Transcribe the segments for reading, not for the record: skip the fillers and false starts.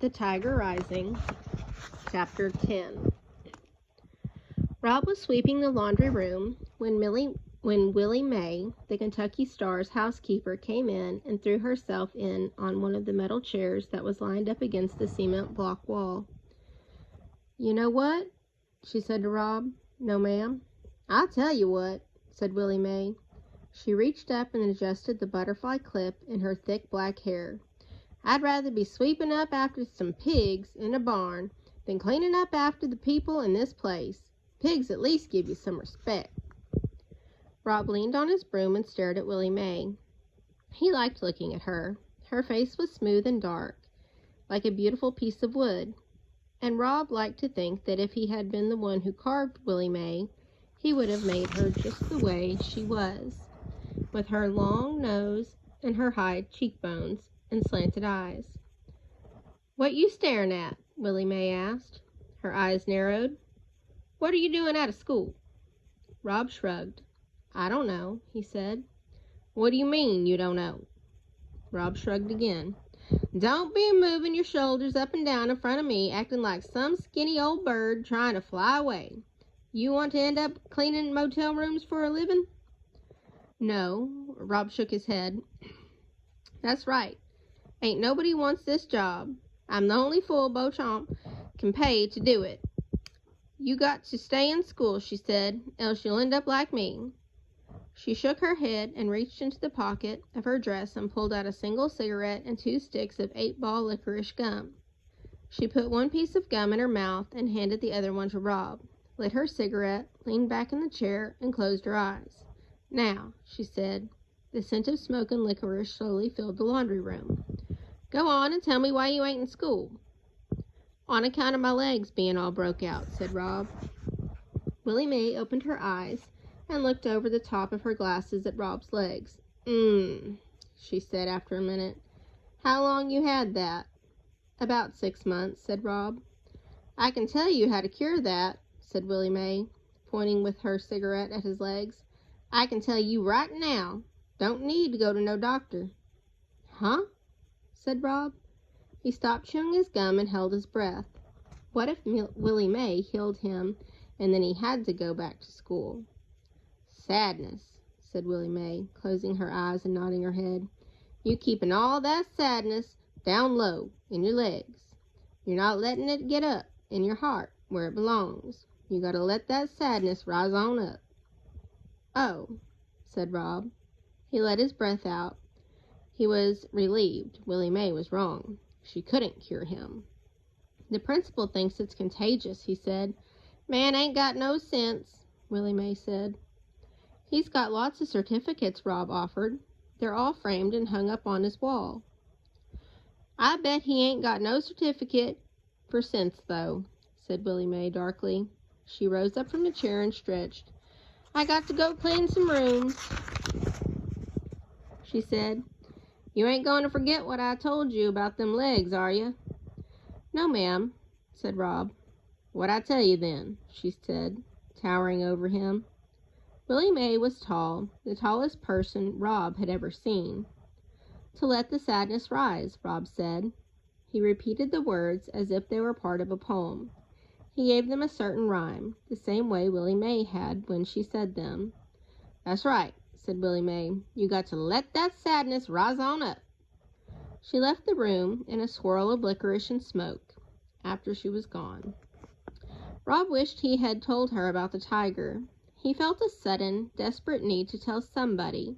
The Tiger Rising, Chapter 10. Rob was sweeping the laundry room when Willie Mae, the Kentucky Star's housekeeper, came in and threw herself in on one of the metal chairs that was lined up against the cement block wall. "You know what?" she said to Rob. "No, ma'am." "I'll tell you what," said Willie Mae. She reached up and adjusted the butterfly clip in her thick black hair. "I'd rather be sweeping up after some pigs in a barn than cleaning up after the people in this place. Pigs at least give you some respect." Rob leaned on his broom and stared at Willie Mae. He liked looking at her. Her face was smooth and dark, like a beautiful piece of wood. And Rob liked to think that if he had been the one who carved Willie Mae, he would have made her just the way she was, with her long nose and her high cheekbones and slanted eyes. "What you staring at?" Willie Mae asked. Her eyes narrowed. "What are you doing out of school?" Rob shrugged. "I don't know," he said. "What do you mean, you don't know?" Rob shrugged again. "Don't be moving your shoulders up and down in front of me, acting like some skinny old bird trying to fly away. You want to end up cleaning motel rooms for a living?" "No," Rob shook his head. "That's right. Ain't nobody wants this job. I'm the only fool Beauchamp can pay to do it." "You got to stay in school," she said, "else you'll end up like me." She shook her head and reached into the pocket of her dress and pulled out a single cigarette and 2 sticks of 8-ball licorice gum. She put one piece of gum in her mouth and handed the other one to Rob, lit her cigarette, leaned back in the chair, and closed her eyes. "Now," she said. The scent of smoke and licorice slowly filled the laundry room. "Go on and tell me why you ain't in school." "On account of my legs being all broke out," said Rob. Willie Mae opened her eyes and looked over the top of her glasses at Rob's legs. She said after a minute. "How long you had that?" "About 6 months," said Rob. "I can tell you how to cure that," said Willie Mae, pointing with her cigarette at his legs. "I can tell you right now. Don't need to go to no doctor." "Huh?" said Rob. He stopped chewing his gum and held his breath. What if Willie Mae healed him and then he had to go back to school? "Sadness," said Willie Mae, closing her eyes and nodding her head. "You keeping all that sadness down low in your legs. You're not letting it get up in your heart where it belongs. You gotta let that sadness rise on up." "Oh," said Rob. He let his breath out. He was relieved. Willie Mae was wrong. She couldn't cure him. "The principal thinks it's contagious," he said. "Man ain't got no sense," Willie Mae said. "He's got lots of certificates," Rob offered. "They're all framed and hung up on his wall." "I bet he ain't got no certificate for sense, though," said Willie Mae darkly. She rose up from the chair and stretched. "I got to go clean some rooms," she said. "You ain't going to forget what I told you about them legs, are you?" "No, ma'am," said Rob. "What'd I tell you then?" she said, towering over him. Willie Mae was tall, the tallest person Rob had ever seen. "To let the sadness rise," Rob said. He repeated the words as if they were part of a poem. He gave them a certain rhyme, the same way Willie Mae had when she said them. "That's right," said Willie Mae. "You got to let that sadness rise on up." She left the room in a swirl of licorice and smoke after she was gone. Rob wished he had told her about the tiger. He felt a sudden, desperate need to tell somebody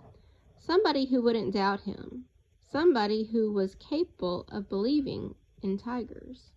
who wouldn't doubt him, somebody who was capable of believing in tigers.